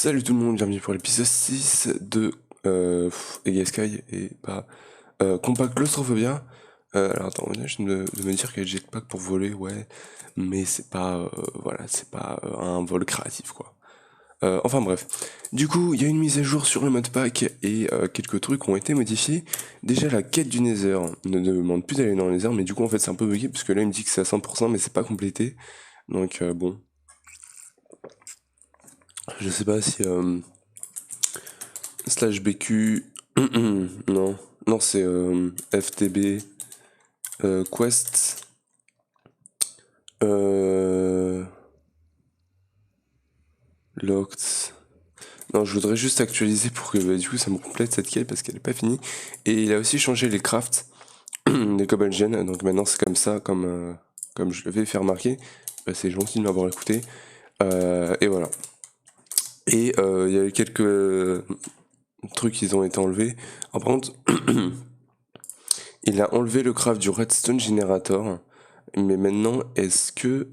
Salut tout le monde, bienvenue pour l'épisode 6 de Ega Sky et pas Compact Claustrophobia. Alors attends, on vient juste de me dire qu'il y a le jetpack pour voler, ouais, mais c'est pas, voilà, c'est pas un vol créatif quoi. Enfin bref, du coup, il y a une mise à jour sur le modpack et quelques trucs ont été modifiés. Déjà, la quête du Nether ne demande plus d'aller dans le Nether, mais du coup, en fait, c'est un peu bugué parce que là, il me dit que c'est à 100%, mais c'est pas complété. Donc bon, je sais pas si slash BQ. Non, non, c'est FTB Quest. Euh, Locked. Non, je voudrais juste actualiser pour que du coup ça me complète cette quête parce qu'elle est pas finie. Et il a aussi changé les crafts des Cobalt donc maintenant c'est comme ça, comme je l'avais fait remarquer. Bah, c'est gentil de m'avoir écouté. Et voilà. Et il y a eu quelques trucs qui ont été enlevés. En par contre, il a enlevé le craft du Redstone Generator. Mais maintenant, est-ce que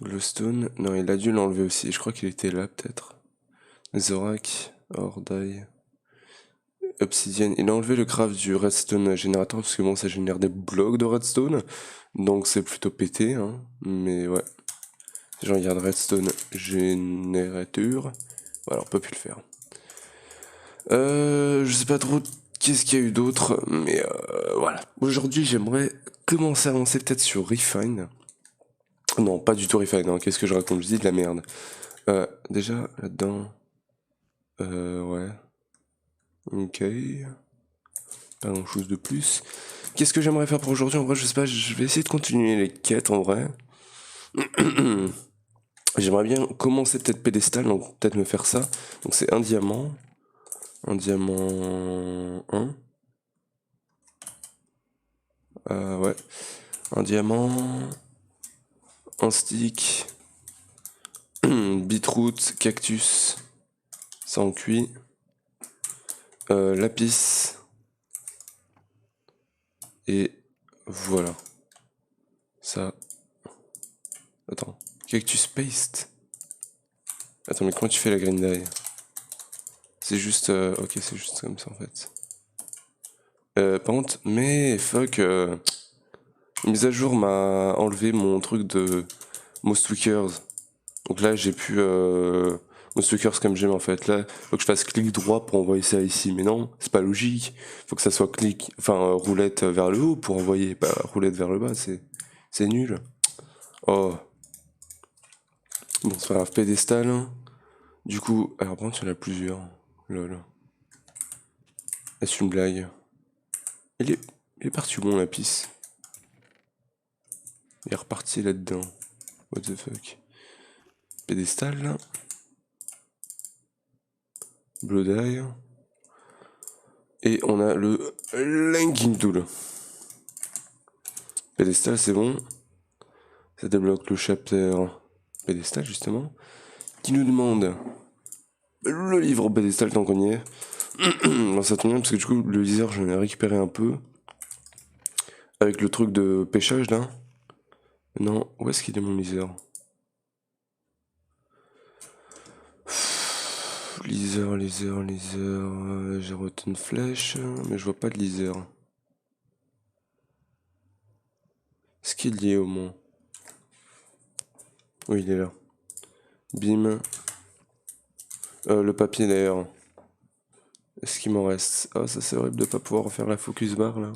Glowstone... Non, il a dû l'enlever aussi. Je crois qu'il était là, peut-être. Zorak, Ordai, Obsidian. Il a enlevé le craft du Redstone Generator parce que bon, ça génère des blocs de Redstone. Donc c'est plutôt pété, hein. Mais ouais. Si je regarde Redstone Generator... Voilà, on peut plus le faire. Je sais pas trop qu'est-ce qu'il y a eu d'autre, mais voilà. Aujourd'hui, j'aimerais commencer à avancer peut-être sur Refine. Non, pas du tout Refine, hein. Qu'est-ce que je raconte? Je dis de la merde. Déjà, là-dedans... ouais. Ok. Pas grand-chose de plus. Qu'est-ce que j'aimerais faire pour aujourd'hui? En vrai, je sais pas, je vais essayer de continuer les quêtes, en vrai. J'aimerais bien commencer peut-être pédestal, donc peut-être me faire ça. Donc c'est un diamant. Un diamant 1. Ouais. Un diamant. Un stick. Beetroot, cactus. Ça en cuit. Lapis. Et voilà. Ça. Attends. Cactus paste. Attends, mais comment tu fais la green dye? C'est juste... ok, c'est juste comme ça en fait. Par contre, mais fuck... mise à jour m'a enlevé mon truc de Most Tweakers. Donc là, j'ai plus Most Tweakers comme j'aime en fait. Là, faut que je fasse clic droit pour envoyer ça ici. Mais non, c'est pas logique. Faut que ça soit clic... Enfin, roulette vers le haut pour envoyer. Pas roulette vers le bas, c'est nul. Oh. Bon, c'est pas grave. Pédestal. Du coup, alors par contre, il y en a plusieurs. Lol. Est-ce une blague? Il est parti où mon lapis? Il est reparti là-dedans. What the fuck? Pédestal là. Blood Eye. Et on a le Lanking Tool. Pédestal, c'est bon. Ça débloque le chapter pédestal justement. Qui nous demande le livre pédestal tant qu'on y est. Bon, ça tombe bien parce que du coup, le laser, j'en ai récupéré un peu. Avec le truc de pêchage là. Non, où est-ce qu'il est mon laser? Laser. J'ai retenu une flèche, mais je vois pas de laser. Est-ce qu'il y est au moins? Oui, il est là. Bim. Le papier d'ailleurs. Est-ce qu'il m'en reste? Ah, ça c'est horrible de pas pouvoir faire la focus bar là.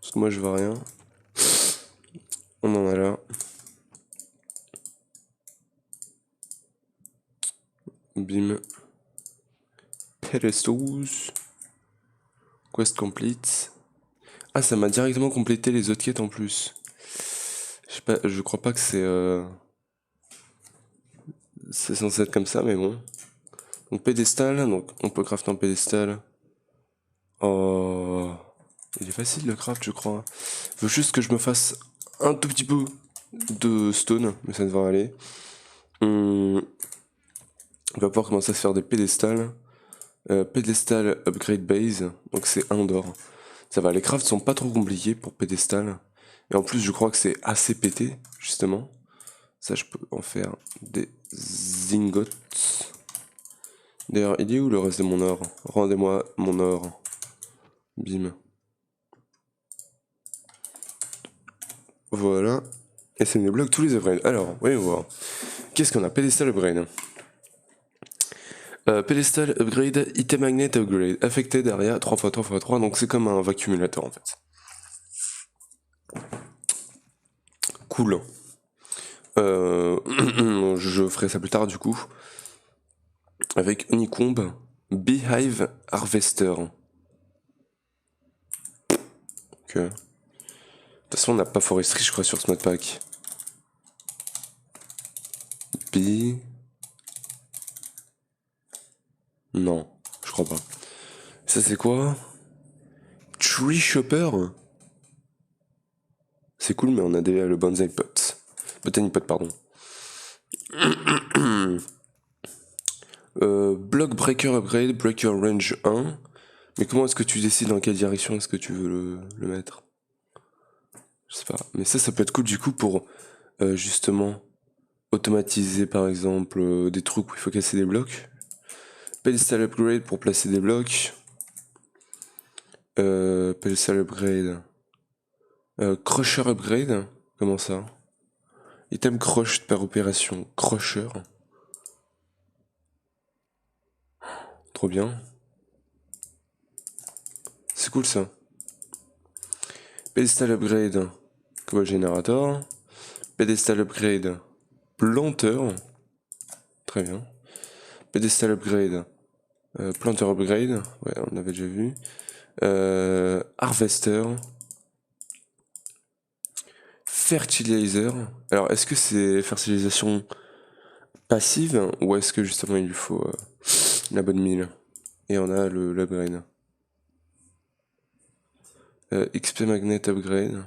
Parce que moi je vois rien. On en a là. Bim. Pedestals. Quest complete. Ah, ça m'a directement complété les autres quêtes en plus. Je sais pas, je crois pas que c'est censé être comme ça, mais bon. Donc pédestal, donc on peut crafter un pédestal. Oh, il est facile le craft, je crois. Faut juste que je me fasse un tout petit peu de stone, mais ça devrait aller. On va pouvoir commencer à se faire des pédestals. Pédestal upgrade base, donc c'est un d'or. Ça va, les crafts sont pas trop compliqués pour pédestal. Et en plus, je crois que c'est assez pété, justement. Ça, je peux en faire des ingots. D'ailleurs, il est où le reste de mon or? Rendez-moi mon or. Bim. Voilà. Et ça me débloque tous les upgrades. Alors, voyons voir. Qu'est-ce qu'on a? Pedestal upgrade. Pedestal upgrade, item magnet upgrade. Affected area 3x3x3. Donc c'est comme un vacuumulateur en fait. Cool. Je ferai ça plus tard du coup. Avec Honeycomb, Beehive Harvester. Ok. De toute façon, on n'a pas foresterie, je crois, sur ce modpack. Bee. Non, je crois pas. Ça, c'est quoi? Tree Chopper? C'est cool, mais on a déjà le Bonsai Pot. Botany Pot, pardon. Block Breaker Upgrade, Breaker Range 1. Mais comment est-ce que tu décides dans quelle direction est-ce que tu veux le mettre? Je sais pas. Mais ça peut être cool du coup pour justement automatiser par exemple des trucs où il faut casser des blocs. Pedestal Upgrade pour placer des blocs. Pedestal Upgrade. Crusher Upgrade. Comment ça? Item Crush par opération. Crusher. Trop bien. C'est cool ça. Pedestal Upgrade. Cobalt Generator. Pedestal Upgrade. Planteur. Très bien. Pedestal Upgrade. Planteur Upgrade. Ouais, on avait déjà vu. Harvester. Fertilizer. Alors, est-ce que c'est fertilisation passive ou est-ce que justement il lui faut la bonne mine? Et on a l'upgrade. XP Magnet Upgrade.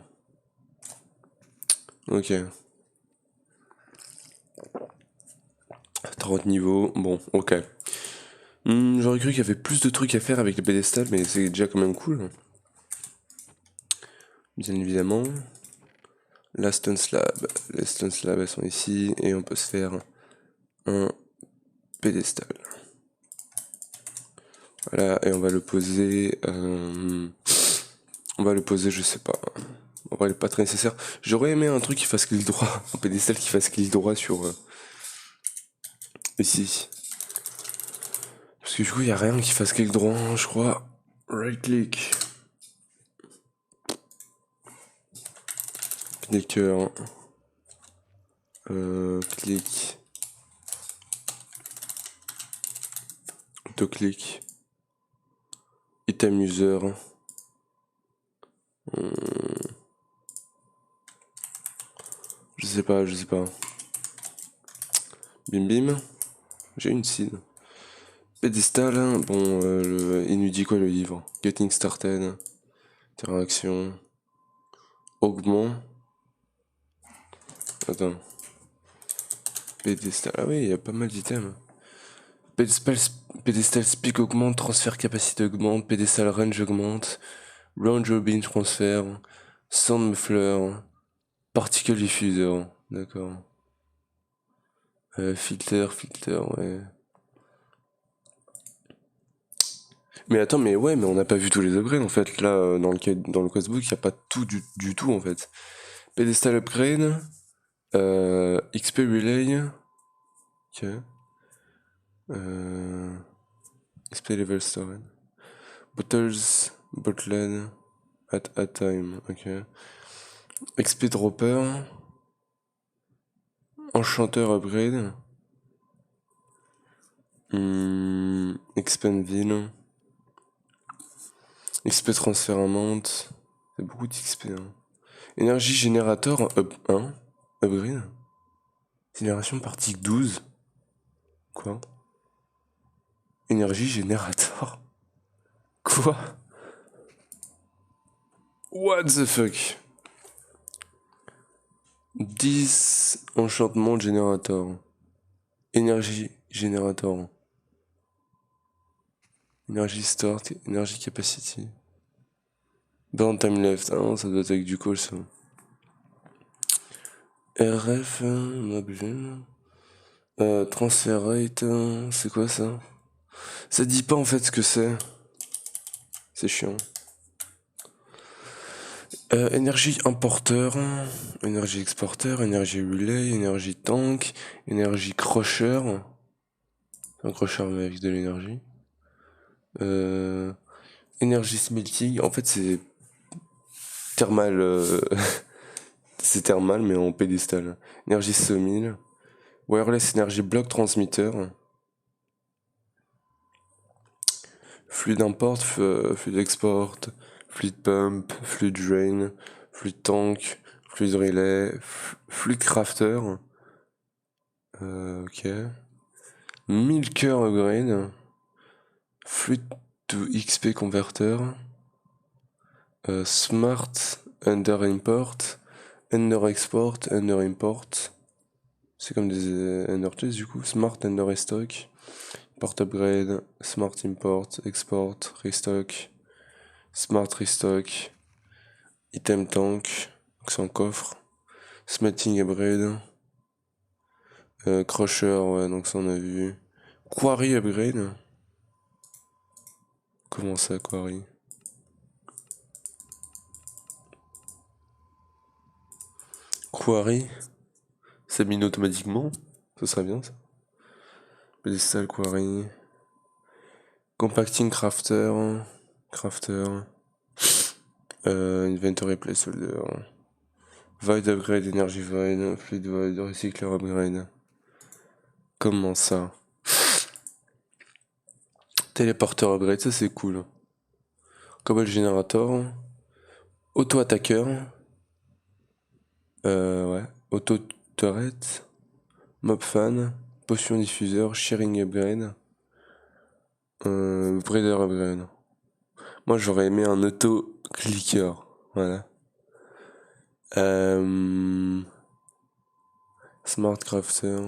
Ok. 30 niveaux. Bon, ok. J'aurais cru qu'il y avait plus de trucs à faire avec les pédestals, mais c'est déjà quand même cool. Bien évidemment. La Stone Slab. Les Stone Slab, elles sont ici. Et on peut se faire un pédestal. Voilà, et on va le poser... on va le poser, je sais pas. En vrai, il est pas très nécessaire. J'aurais aimé un truc qui fasse clic droit. Un pédestal qui fasse clic droit sur... ici. Parce que du coup, il n'y a rien qui fasse clic droit, je crois. Right click. Clicker. Clic. Autoclick. Item user. Je sais pas. Bim bim. J'ai une seed. Pedestal, bon, il nous dit quoi le livre? Getting started. Interaction. Augment. Attends. Pedestal. Ah oui, il y a pas mal d'items. Pedestal speak augmente, transfert capacité augmente, pedestal range augmente, range bin transfer, sound muffler, particle diffuser, d'accord. Filter, ouais. Mais attends, mais on n'a pas vu tous les upgrades en fait. Là, dans le questbook, il n'y a pas tout du tout en fait. Pedestal upgrade, XP relay, ok. XP level stored. Bottles, bottled, at a time, ok. XP dropper, enchanteur upgrade. Expandville. XP transfert amount. C'est beaucoup d'XP. Hein. Énergie générateur 1. Upgrade. Génération particle 12. Quoi? Énergie générateur. Quoi? What the fuck? 10 enchantement générateur. Énergie générateur. Énergie start, énergie capacity. Burn time left. Ah non, ça doit être avec du call ça. RF, mobile. Transfer rate, c'est quoi ça? Ça dit pas en fait ce que c'est. C'est chiant. Énergie importeur, énergie exporteur, énergie relay, énergie tank, énergie crusher. Un crusher mais avec de l'énergie. Énergie smelting, en fait c'est thermal, c'est thermal mais en pédestal. Énergie sawmill, wireless énergie block transmitter, fluide import, fluide export, fluide pump, fluide drain, fluide tank, fluide relay, fluide crafter, ok, milker upgrade, fluide to XP converter, smart under import, under export, under import. C'est comme des under chest du coup. Smart under restock, port upgrade, smart import, export, restock, smart restock, item tank, donc c'est un coffre, smelting upgrade, crusher, ouais, donc ça on a vu. Quarry upgrade. Comment ça, quarry? Quarry, ça mine automatiquement. Ce serait bien ça. Pedestal quarry. Compacting crafter. Crafter. Inventory placeholder. Void upgrade, energy void. Fluid void, recycler upgrade. Comment ça? Téléporteur upgrade, ça c'est cool. Cobalt generator. Auto-attaqueur. Ouais. Auto-turret. Mob fan. Potion diffuseur. Sharing upgrade. Breeder upgrade. Moi j'aurais aimé un auto-clicker. Voilà. Smart crafter.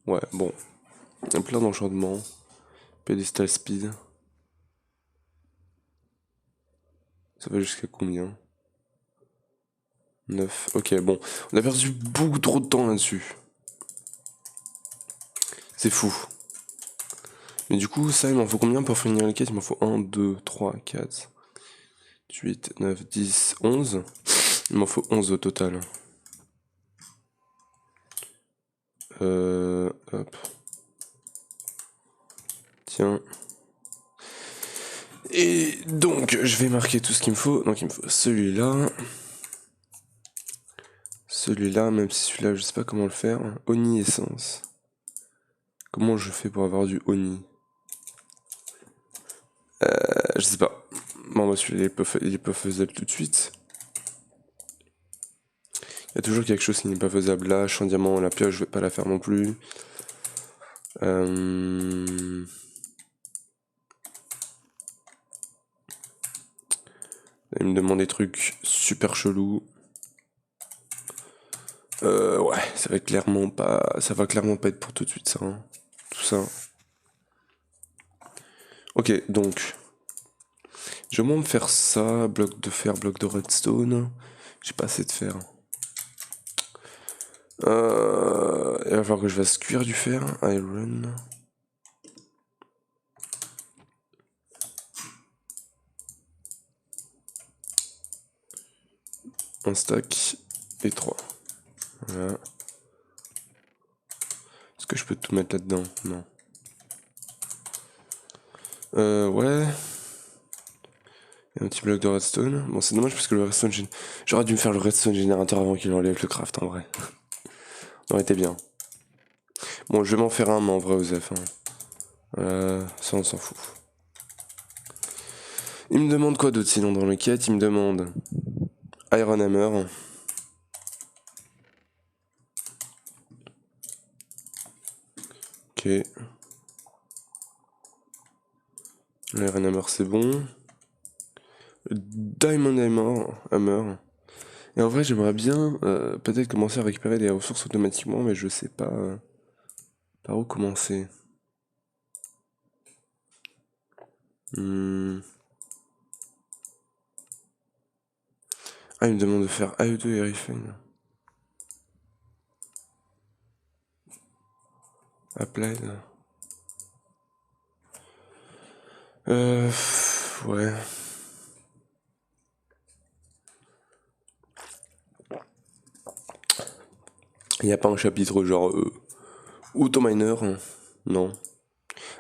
Ouais, bon. Il y a plein d'enchantements. Pedestal speed. Ça va jusqu'à combien? 9. Ok, bon. On a perdu beaucoup trop de temps là-dessus. C'est fou. Mais du coup, ça, il m'en faut combien pour finir les quêtes? Il m'en faut 1, 2, 3, 4, 8, 9, 10, 11. Il m'en faut 11 au total. Hop. Tiens. Et donc, je vais marquer tout ce qu'il me faut. Donc, il me faut celui-là. Celui-là, même si celui-là, je sais pas comment le faire. Oni essence. Comment je fais pour avoir du Oni? Je sais pas. Bon, bah, celui-là, il est pas faisable tout de suite. Il y a toujours quelque chose qui n'est pas faisable là. Champ diamant, la pioche, je vais pas la faire non plus. Il me demande des trucs super chelous. Ouais, ça va clairement pas être pour tout de suite ça. Hein. Tout ça. Ok, donc. Je vais au moins me faire ça. Bloc de fer, bloc de redstone. J'ai pas assez de fer. Il va falloir que je fasse cuire du fer. Iron. Un stack et 3. Voilà. Est-ce que je peux tout mettre là-dedans? Non. Ouais. Et un petit bloc de redstone. Bon, c'est dommage parce que le redstone... J'aurais dû me faire le redstone générateur avant qu'il enlève le craft, en vrai. Ça aurait été bien. Bon, je vais m'en faire un, mais en vrai, Osef. Hein. Ça, on s'en fout. Il me demande quoi d'autre sinon dans le quête? Il me demande Iron Hammer. Ok. L'Iron Hammer, c'est bon. Diamond Hammer. Et en vrai, j'aimerais bien peut-être commencer à récupérer des ressources automatiquement, mais je sais pas par où commencer. Ah, il me demande de faire AE2 et refine. Applied. Ouais. Il n'y a pas un chapitre genre autominer, hein. Non.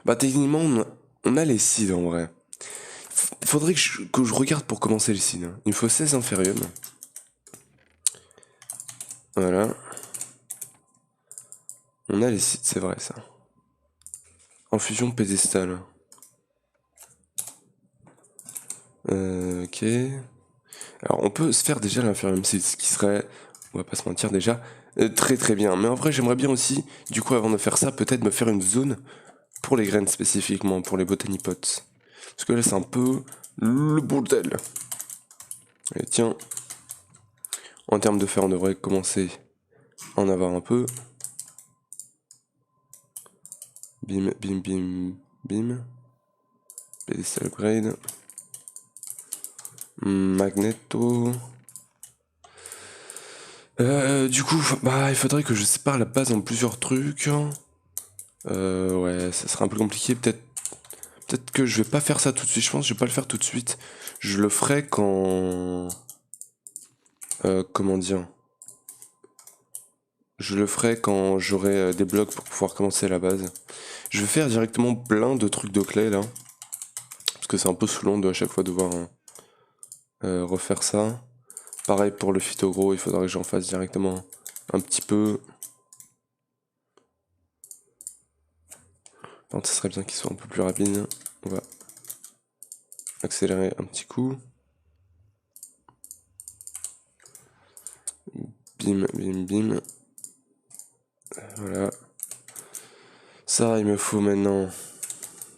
Bah techniquement on a les seeds en vrai. Faudrait que je regarde pour commencer les seeds. Il me faut 16 inférium. Voilà. On a les seeds, c'est vrai ça. Infusion pédestale. Ok. Alors on peut se faire déjà l'inférium seed, ce qui serait, on va pas se mentir déjà, très très bien. Mais en vrai j'aimerais bien aussi, du coup avant de faire ça, peut-être me faire une zone pour les graines spécifiquement, pour les botany pots. Parce que là c'est un peu le bordel. Et tiens, en termes de fer on devrait commencer à en avoir un peu. Bim, bim, bim, bim. Pedestal upgrade. Magneto. Du coup, bah, il faudrait que je sépare la base en plusieurs trucs. Ouais, ça sera un peu compliqué. Peut-être que je vais pas faire ça tout de suite. Je pense que je vais pas le faire tout de suite. Je le ferai quand. Comment dire? Je le ferai quand j'aurai des blocs pour pouvoir commencer la base. Je vais faire directement plein de trucs de clé là. Parce que c'est un peu saoulant de à chaque fois devoir refaire ça. Pareil pour le phytogros, il faudra que j'en fasse directement un petit peu. Donc ça serait bien qu'il soit un peu plus rapide. On va accélérer un petit coup. Bim, bim, bim. Voilà. Ça, il me faut maintenant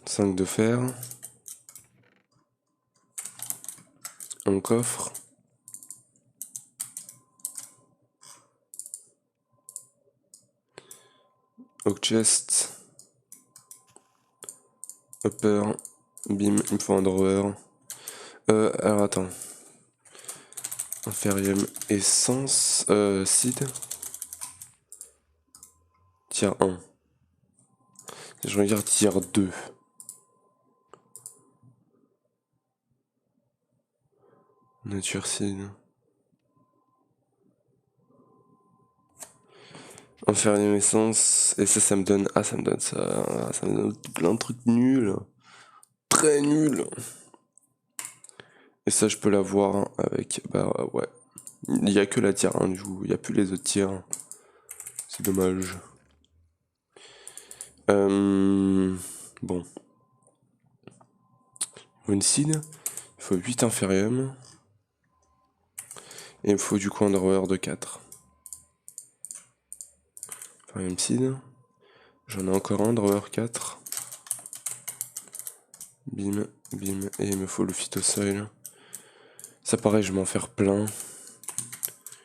5 de fer. Un coffre. Oak chest. Upper. Bim, il me faut un drawer. Alors attends. Inferium essence. Seed. Tier 1. Je regarde tier 2. Nature seed. Inferium essence. Et ça me donne. Ah, ça me donne ça. Ça me donne plein de trucs nuls. Très nuls. Et ça, je peux l'avoir avec. Bah ouais. Il n'y a que la tier 1 du coup. Il n'y a plus les autres tiers. C'est dommage. Bon. Une seed. Il faut 8 inférium. Et il me faut du coup un drawer de 4. Inferium seed. J'en ai encore un drawer 4. Bim, bim. Et il me faut le phytosoil. Ça pareil, je vais m'en faire plein.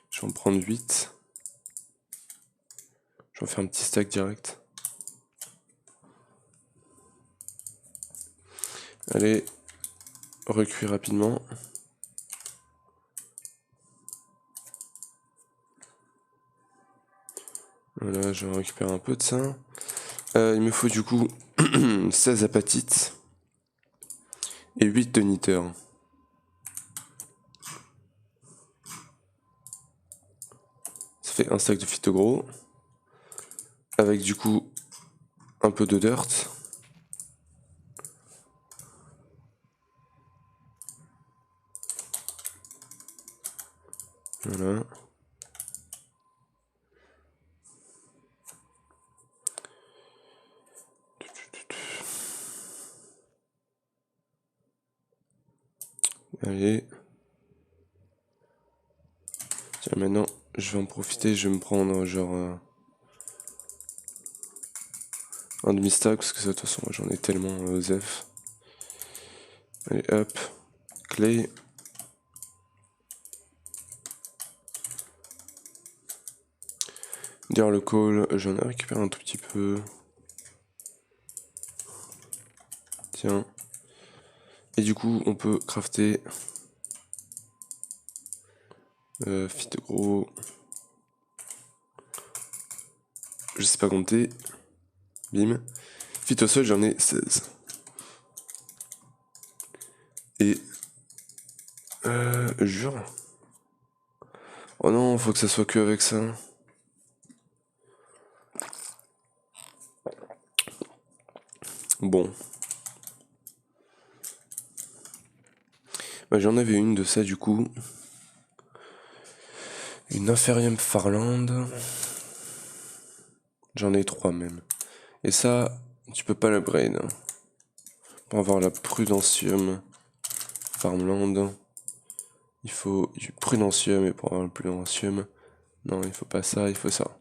Je vais en prendre 8. Je vais en faire un petit stack direct. Allez, recuire rapidement. Voilà, je vais récupérer un peu de ça. Il me faut du coup 16 apatites et 8 de niter. Ça fait un stack de phytogros. Avec du coup un peu de dirt. Voilà. Allez. Tiens, maintenant, je vais en profiter, je vais me prendre genre un demi-stack, parce que ça, de toute façon, j'en ai tellement zef. Allez, hop. Clay. Dire le call, j'en ai récupéré un tout petit peu. Tiens. Et du coup, on peut crafter phytogros. Je sais pas compter. Bim. Phytosol, j'en ai 16. Et... jure. Oh non, faut que ça soit que avec ça. Bon. Bah, j'en avais une de ça du coup. Une Inferium Farland. J'en ai 3 même. Et ça, tu peux pas l'upgrade. Hein. Pour avoir la Prudentium Farmland, il faut du Prudentium. Et pour avoir le Prudentium, non, il faut pas ça, il faut ça.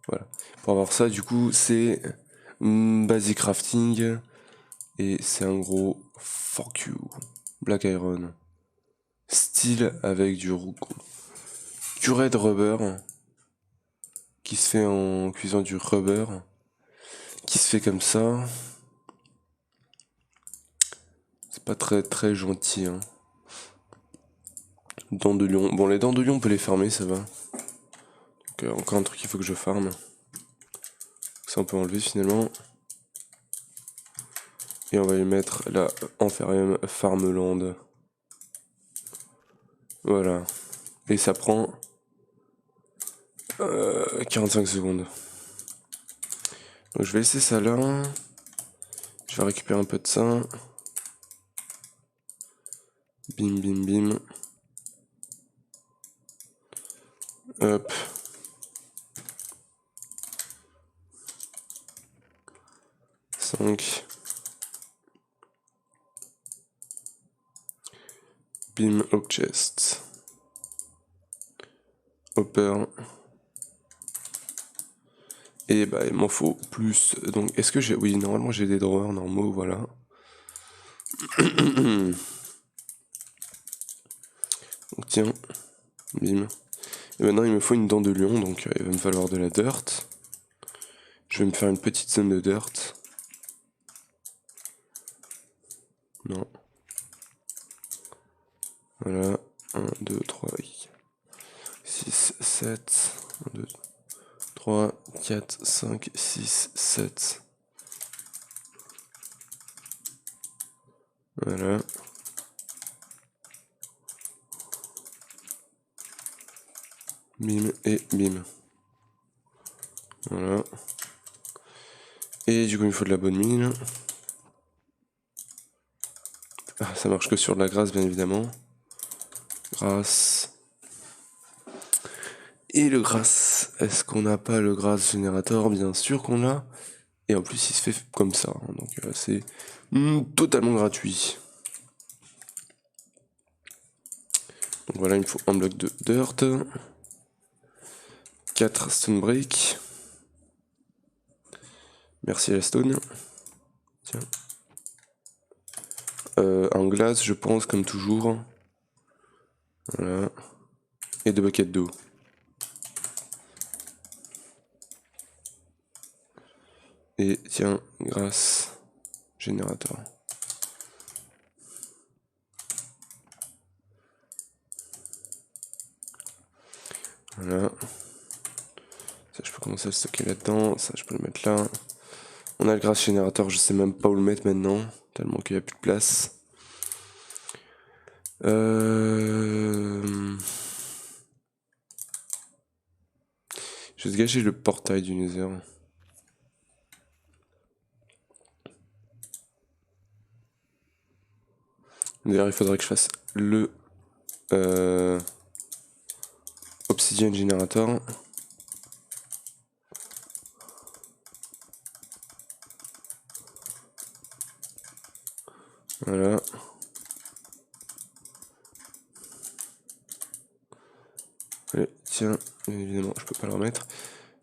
Voilà. Pour avoir ça, du coup, c'est Basic Crafting. Et c'est un gros fuck you. Black Iron. Steel avec du red rubber. Qui se fait en cuisant du rubber. Qui se fait comme ça. C'est pas très très gentil. Hein. Dents de lion. Bon, les dents de lion, on peut les farmer, ça va. Donc, encore un truc qu'il faut que je farme. Ça, on peut enlever finalement. Et on va y mettre la Inferium Farmland. Voilà. Et ça prend 45 secondes. Donc je vais laisser ça là. Je vais récupérer un peu de ça. Bim bim bim. Hop. Bim au chest. Hopper. Et bah il m'en faut plus. Donc est-ce que j'ai... Oui, normalement j'ai des drawers normaux, voilà. Donc tiens. Bim. Et maintenant il me faut une dent de lion, donc il va me falloir de la dirt. Je vais me faire une petite zone de dirt. Non. Voilà. 1, 2, 3, 6, 7. 1, 2, 3, 4, 5, 6, 7. Voilà. Bim et bim. Voilà. Et du coup, il me faut de la bonne mine. Ah, ça marche que sur de la grasse, bien évidemment. Grasse. Et le grasse. Est-ce qu'on n'a pas le grasse générateur? Bien sûr qu'on l'a. Et en plus, il se fait comme ça. Hein, donc, c'est totalement gratuit. Donc voilà, il me faut un bloc de dirt. 4 stone break. Merci à la stone. Tiens. Un glace, je pense, comme toujours. Voilà. Et 2 buckets d'eau. Et tiens, grâce générateur. Voilà. Ça, je peux commencer à le stocker là-dedans. Ça, je peux le mettre là. On a le grâce générateur, je sais même pas où le mettre maintenant. Tellement qu'il n'y a plus de place. Je vais gager le portail du Nether. D'ailleurs, il faudrait que je fasse le Obsidian Generator. Voilà. Allez, tiens, évidemment, je peux pas le remettre.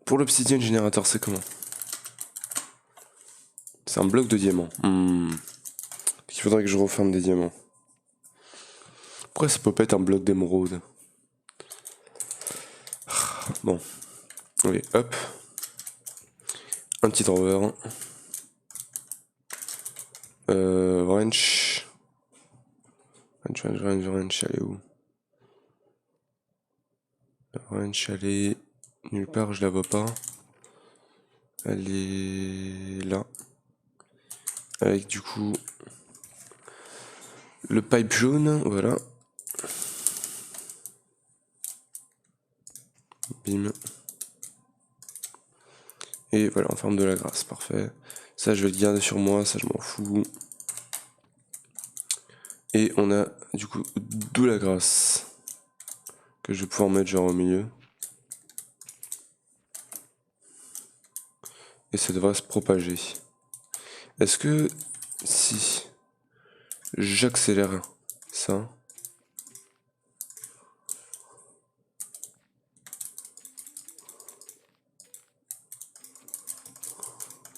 Pour l'Obsidian Generator, c'est comment? C'est un bloc de diamants. Il faudrait que je referme des diamants. Pourquoi ça peut pas être un bloc d'émeraude? Bon. Allez, hop. Un petit drawer. Wrench. Wrench, elle est où? La wrench, elle est nulle part, je la vois pas. Elle est là. Avec du coup le pipe jaune, voilà. Bim. Et voilà, en forme de la grâce, parfait. Ça, je vais le garder sur moi, ça, je m'en fous. Et on a, du coup, de la grâce. Que je vais pouvoir mettre genre au milieu. Et ça devrait se propager. Est-ce que si j'accélère ça,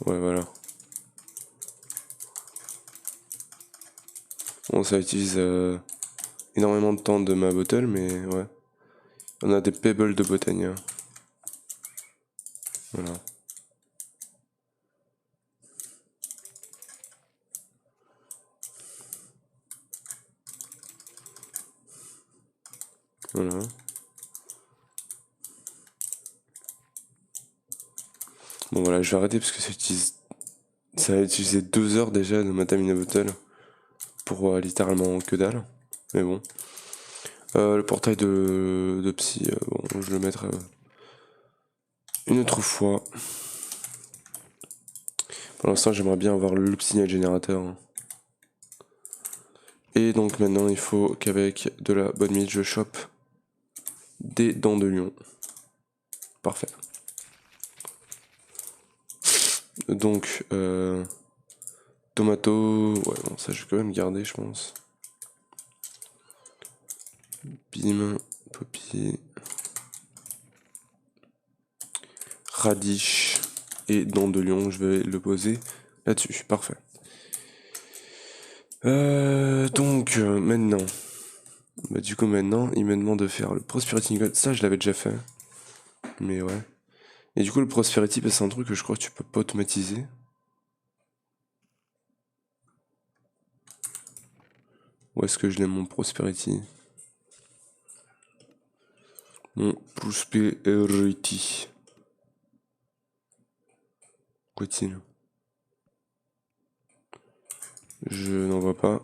ouais voilà. Bon, ça utilise énormément de temps de ma bottle, mais ouais. On a des pebbles de Botania. Voilà. Voilà. Bon voilà, je vais arrêter parce que ça a utilisé 2 heures déjà de ma Tamina Bottle pour littéralement que dalle. Mais bon. Le portail de Psy, bon, je le mettrai une autre fois. Pour l'instant, j'aimerais bien avoir le signal générateur. Et donc maintenant, il faut qu'avec de la bonne mine, je chope des dents de lion. Parfait. Donc, tomato, ouais, bon, ça je vais quand même garder, je pense. Bim, poppy, radish et dents de lion, je vais le poser là-dessus, parfait. Donc, maintenant, bah, du coup, maintenant, il me demande de faire le Prosperity God. Ça, je l'avais déjà fait. Mais ouais. Et du coup, le Prosperity, bah, c'est un truc que je crois que tu peux pas automatiser. Où est-ce que je l'ai mon Prosperity? Mon Prosperity. Quoi est-il? Je n'en vois pas.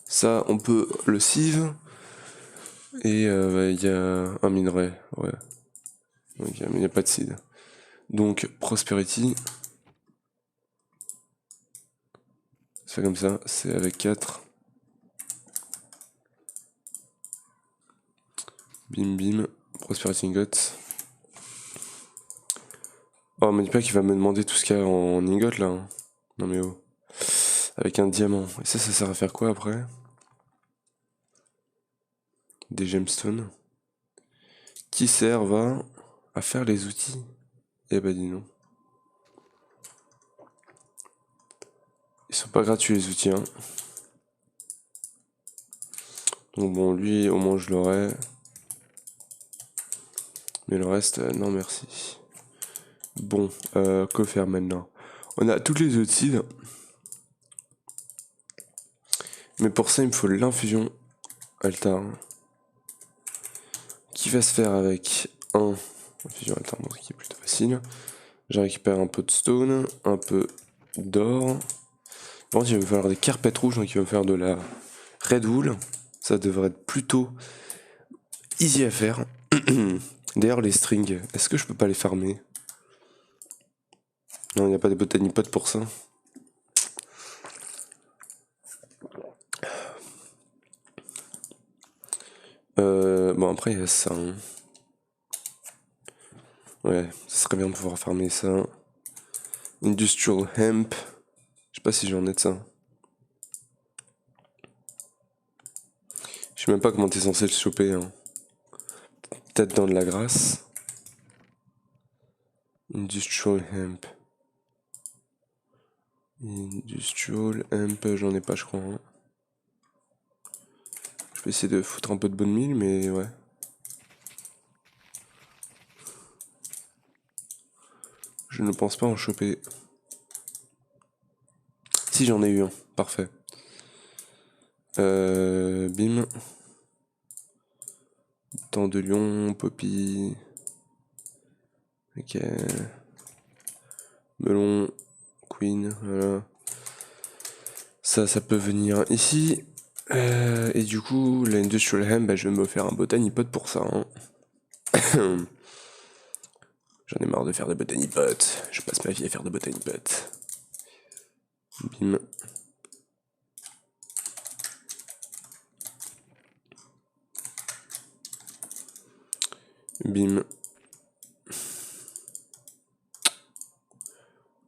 Ça, on peut le sieve. Et il y a un minerai, ouais. Ok, mais il n'y a pas de seed. Donc, Prosperity. C'est comme ça, c'est avec 4. Bim bim, Prosperity Ingot. Oh, me dis pas qu'il va me demander tout ce qu'il y a en ingot là. Hein. Non mais oh. Avec un diamant. Et ça sert à faire quoi après? Des gemstones. Qui servent à faire les outils. Eh bah dis non. Ils sont pas gratuits les outils hein. Donc bon lui au moins je l'aurai. Mais le reste, non merci. Bon, que faire maintenant? On a toutes les autres seeds. Mais pour ça il me faut l'infusion altar. Qui va se faire avec un infusion altar, bon, qui est plutôt facile. Je récupère un peu de stone, un peu d'or. Bon, il va me falloir des carpettes rouges, donc il va me faire de la red wool. Ça devrait être plutôt easy à faire. D'ailleurs, les strings, est-ce que je peux pas les farmer? Non, il n'y a pas de botany pot pour ça. Bon, après, il y a ça. Hein. Ouais, ça serait bien de pouvoir farmer ça. Industrial hemp. Je sais pas si j'en ai de ça. Je sais même pas comment t'es censé le choper. Hein. Peut-être dans de la grasse. Industrial hemp. Industrial hemp, j'en ai pas, je crois. Hein. Je vais essayer de foutre un peu de bonne mine, mais ouais. Je ne pense pas en choper. Si, j'en ai eu un. Parfait. Bim. Dents de lion, poppy. Ok. Melon, queen, voilà. Ça peut venir ici. Et du coup, l'Industrial Hemp, bah, je vais me faire un Botany Pot pour ça. Hein. J'en ai marre de faire des Botany Pots. Je passe ma vie à faire des Botany Pots. Bim. Bim.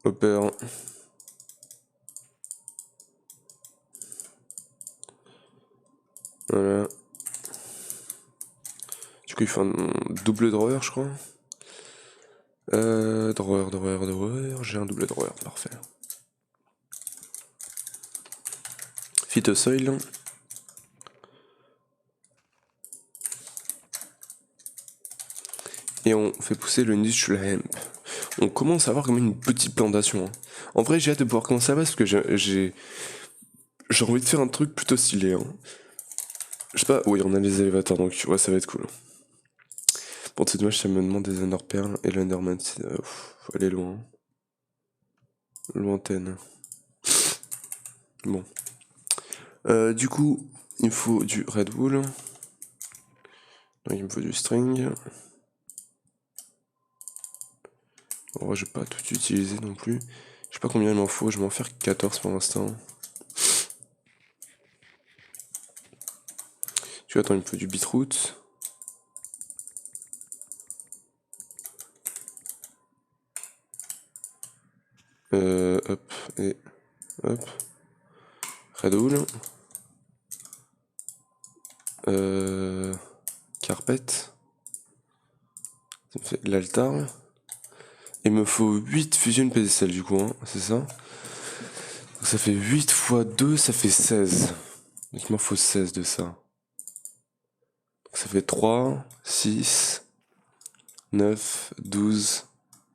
Hopper. Voilà. Du coup, il faut un double drawer, je crois. Drawer. J'ai un double drawer, parfait. Phytosoil. Et on fait pousser le Industrial Hemp. On commence à avoir comme une petite plantation. Hein. En vrai, j'ai hâte de pouvoir commencer à parce que j'ai envie de faire un truc plutôt stylé. Hein. Je sais pas, oui, on a les élévateurs, donc ouais, ça va être cool. Bon, c'est dommage, ça me demande des Underpearls et l'Underman, faut aller loin. Lointaine. Bon. Du coup, il me faut du Red Wool. Donc, il me faut du string. En vrai, je vais pas tout utiliser non plus. Je sais pas combien il m'en faut, je vais m'en faire 14 pour l'instant. Tu vois, attends, il me faut du beetroot. Hop, et hop. Red Wool. Carpet. Ça me fait l'altar. Il me faut 8 fusion pédestales du coup, hein, c'est ça. Donc ça fait 8 x 2, ça fait 16. Donc il m'en faut 16 de ça. Donc ça fait 3, 6, 9, 12,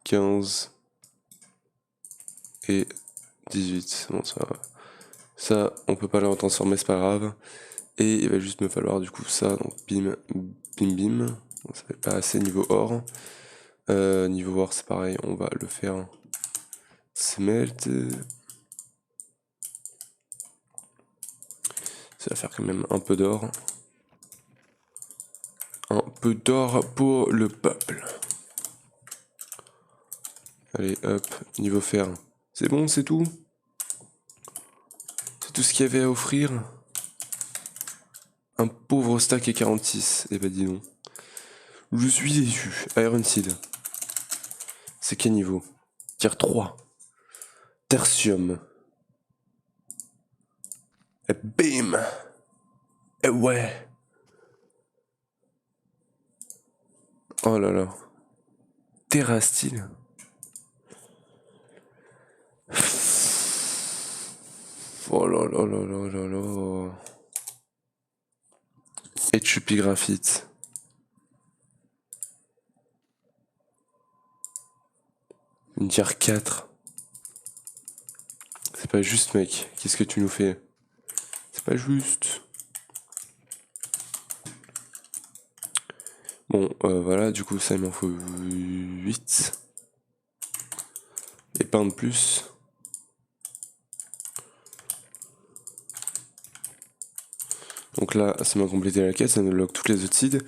15 et 18. Bon, ça, on peut pas le transformer, c'est pas grave. Et il va juste me falloir du coup ça, donc bim, bim, bim. Donc ça fait pas assez niveau or. Niveau or, c'est pareil, on va le faire smelt. Ça va faire quand même un peu d'or. Un peu d'or pour le peuple. Allez, hop, niveau fer. C'est bon, c'est tout? C'est tout ce qu'il y avait à offrir? Un pauvre stack et 46. Eh ben dis donc. Je suis déçu. Iron Seed. C'est quel niveau? Tier 3. Tertium. Et bim! Et ouais! Oh là là. Terrastyle. Oh là là là là là là. HUP graphite. Une tier 4. C'est pas juste, mec. Qu'est-ce que tu nous fais? C'est pas juste. Bon, voilà, du coup, ça, il m'en faut 8. Et pas de plus. Donc là, ça m'a complété la quête, ça me lock toutes les autres seeds.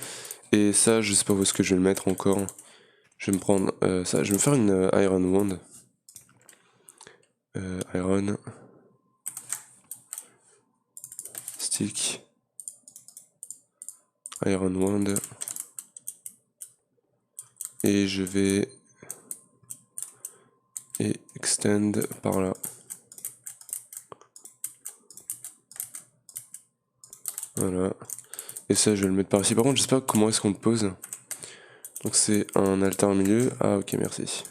Et ça, je sais pas où est-ce que je vais le mettre encore. Je vais me prendre ça, je vais me faire une Iron Wand. Iron. Stick. Iron Wand. Et je vais... Et extend par là. Voilà. Et ça, je vais le mettre par ici. Par contre, je sais pas comment est-ce qu'on le pose. Donc c'est un altar au milieu. Ah ok, merci.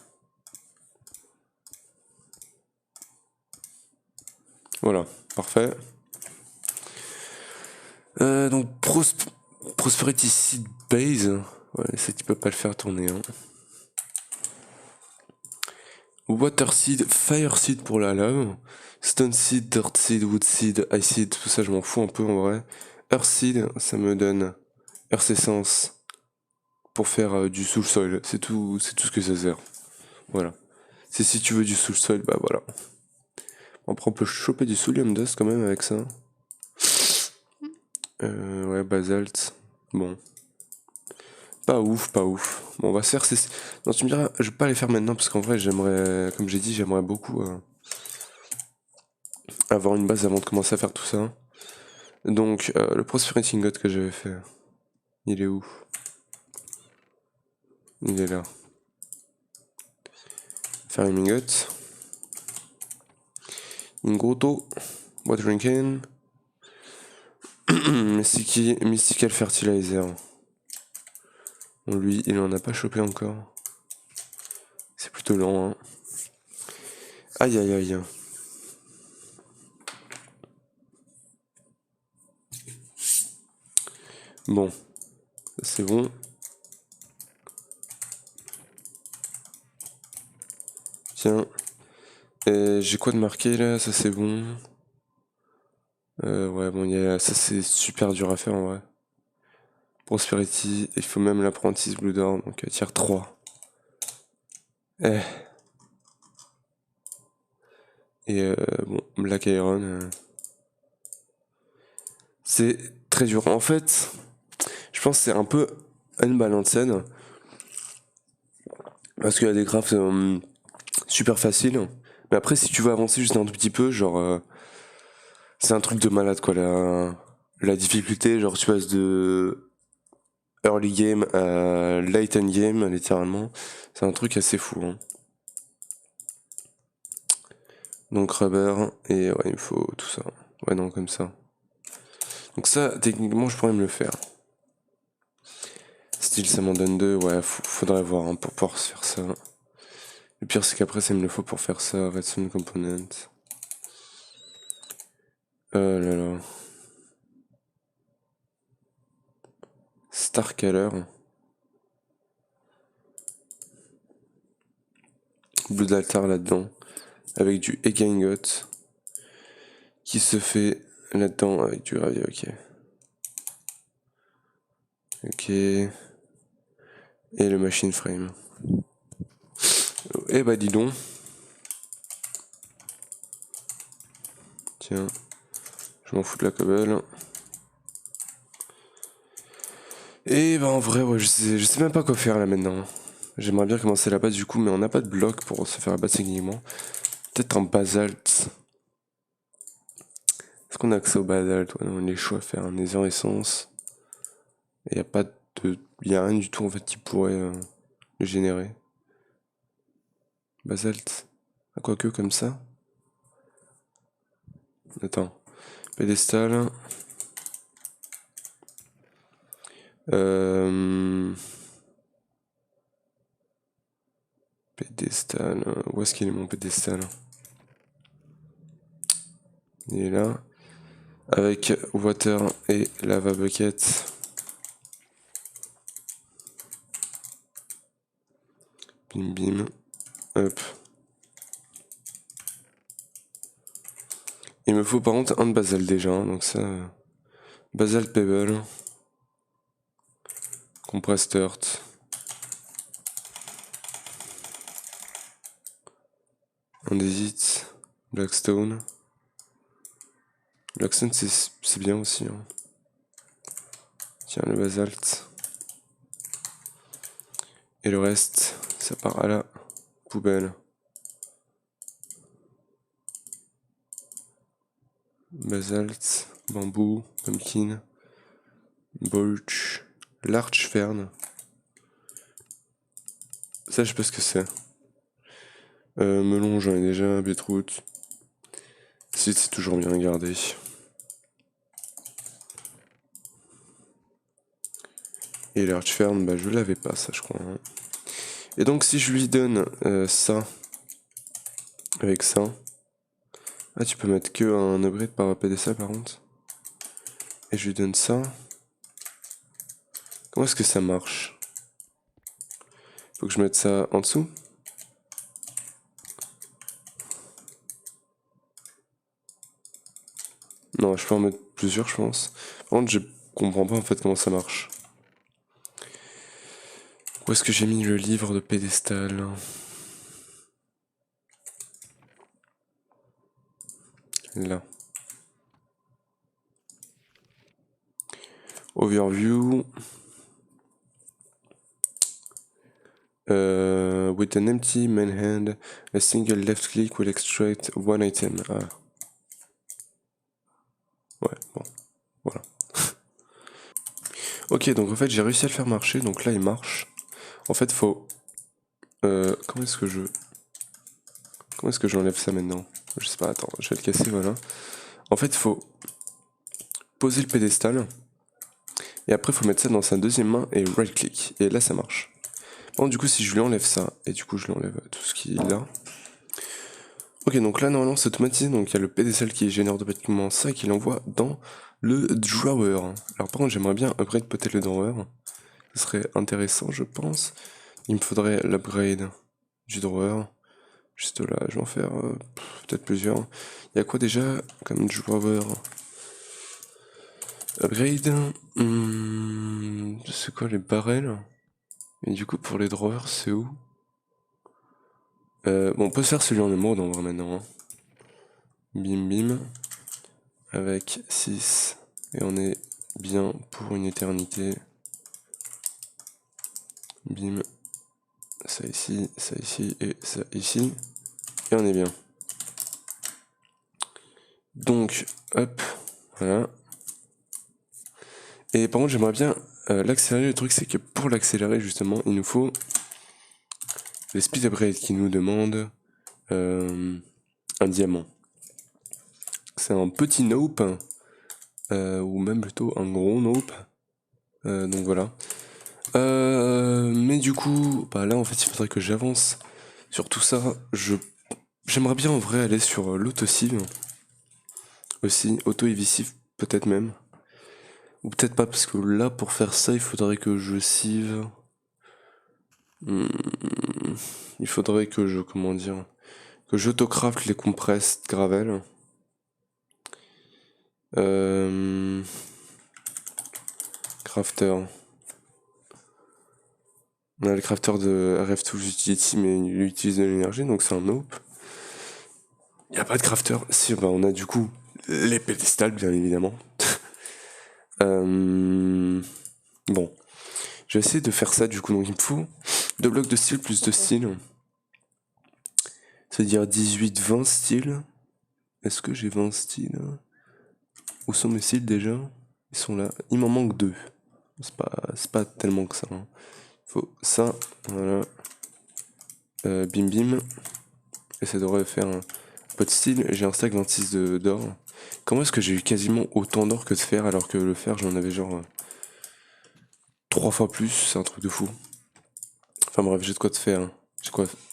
Voilà, parfait. Donc Prosperity Seed Base. Ouais, c'est qu'il peut pas le faire tourner. Hein. Water Seed, Fire Seed pour la lave. Stone Seed, Dirt Seed, Wood Seed, Ice Seed, tout ça je m'en fous un peu en vrai. Earth Seed, ça me donne Earth Essence pour faire du Soul Soil. C'est tout ce que ça sert. Voilà. C'est si tu veux du Soul Soil, bah voilà. Après on peut choper du Soulium Dust quand même avec ça. Ouais, Basalt. Bon. Pas ouf, pas ouf. Bon, on va se faire ces... Non, tu me diras, je vais pas les faire maintenant parce qu'en vrai, j'aimerais, comme j'ai dit, j'aimerais beaucoup avoir une base avant de commencer à faire tout ça. Donc, le Prosperity Ingot que j'avais fait, il est où? Il est là. Farming Ingot. Ingoto. Watering Can. Mystical Fertilizer. Bon, lui, il en a pas chopé encore. C'est plutôt lent, hein. Aïe aïe aïe. Bon, c'est bon. Tiens. J'ai quoi de marqué là? Ça c'est bon. Ouais, bon, ça c'est super dur à faire en vrai. Prosperity, il faut même l'apprentice Blue Door, donc tier 3. Eh. Et bon, Black Iron. C'est très dur. En fait, je pense que c'est un peu unbalanced. Parce qu'il y a des crafts super faciles. Mais après, si tu veux avancer juste un tout petit peu, genre. C'est un truc de malade quoi. La difficulté, genre tu passes de early game à late end game, littéralement. C'est un truc assez fou. Hein. Donc rubber, et ouais, il me faut tout ça. Ouais, non, comme ça. Donc ça, techniquement, je pourrais me le faire. Style, ça m'en donne 2, ouais, faudrait voir hein, pour pouvoir se faire ça. Le pire, c'est qu'après, ça me le faut pour faire ça, Redstone Component. Oh là là. Star Color. Blood Altar là-dedans. Avec du Egg Ingot. Qui se fait là-dedans avec du gravier, ok. Ok. Et le machine frame. Eh bah dis donc. Tiens. Je m'en fous de la cobble. Et bah en vrai, ouais, je sais même pas quoi faire là maintenant. J'aimerais bien commencer la base du coup, mais on n'a pas de bloc pour se faire la base techniquement. Peut-être en basalte. Est-ce qu'on a accès au basalte? Ouais, non, on est chaud à faire un Nether Essence. Et y a pas de. Y a rien du tout en fait qui pourrait le générer. Basalte. Ah, quoique comme ça. Attends. Pédestal. Pédestal. Où est-ce qu'il est mon pédestal? Il est là. Avec water et lava bucket. Bim bim. Hop. Il me faut par contre un de basalt déjà, hein, donc ça. Basalt pebble. Compressed earth. Andésite. Blackstone. Blackstone c'est bien aussi. Hein. Tiens, le basalte. Et le reste, ça part à la poubelle. Basalte, bambou, pumpkin, birch, larch fern. Ça, je sais pas ce que c'est. Melon, j'en ai déjà, beetroot. C'est toujours bien gardé. Et larch fern, bah je l'avais pas, ça, je crois. Hein. Et donc, si je lui donne ça, avec ça. Ah, tu peux mettre que un upgrade par PDSA par contre. Et je lui donne ça. Comment est-ce que ça marche? Faut que je mette ça en dessous? Non, je peux en mettre plusieurs, je pense. Par contre, je comprends pas en fait comment ça marche. Où est-ce que j'ai mis le livre de pédestal? là. Overview. With an empty main hand, a single left click will extract one item. Ah. Ouais, bon, voilà. Ok, donc en fait j'ai réussi à le faire marcher, donc là il marche. En fait faut... comment est-ce que je... Comment est-ce que j'enlève ça maintenant? Je sais pas, attends, je vais le casser, voilà. En fait il faut poser le pédestal, et après il faut mettre ça dans sa deuxième main et right click, et là ça marche. Bon, du coup si je lui enlève ça, et du coup je lui enlève tout ce qui est là. Ok, donc là normalement c'est automatisé, donc il y a le pédestal qui génère automatiquement ça et qui l'envoie dans le drawer. Alors par contre j'aimerais bien upgrade peut-être le drawer, ce serait intéressant je pense. Il me faudrait l'upgrade du drawer, juste là je vais en faire peut-être plusieurs. Il y a quoi déjà comme drawer? Upgrade, c'est quoi les barrels? Et du coup pour les drawers c'est où? Bon on peut se faire celui en émeraude en vrai maintenant. Hein. Bim bim. Avec 6. Et on est bien pour une éternité. Bim. Ça ici et ça ici. Et on est bien. Donc, hop. Voilà. Et par contre, j'aimerais bien l'accélérer. Le truc, c'est que pour l'accélérer, justement, il nous faut le speed upgrade qui nous demande un diamant. C'est un petit nope. Ou même plutôt un gros nope. Donc voilà. Mais du coup, bah là en fait il faudrait que j'avance sur tout ça. J'aimerais bien en vrai aller sur l'auto-sieve aussi, auto-évicif peut-être même. Ou peut-être pas parce que là pour faire ça il faudrait que je sieve. Il faudrait que je, comment dire, que j'autocraft les compressed gravel. Crafter. On a le crafter de RF Tools Utility mais il utilise de l'énergie donc c'est un nope. Il n'y a pas de crafter. Si, bah on a du coup les pédestals, bien évidemment. Bon. Je vais essayer de faire ça du coup. Donc il me faut 2 blocs de style plus de style. C'est-à-dire 18-20 styles. Est-ce que j'ai 20 styles? Où sont mes styles déjà? Ils sont là. Il m'en manque 2. C'est pas tellement que ça. Hein. Il faut ça. Voilà. Bim bim. Et ça devrait faire un peu de style. J'ai un stack 26 d'or. Comment est-ce que j'ai eu quasiment autant d'or que de fer alors que le fer j'en avais genre 3 fois plus, c'est un truc de fou. Enfin bref, j'ai de quoi te faire.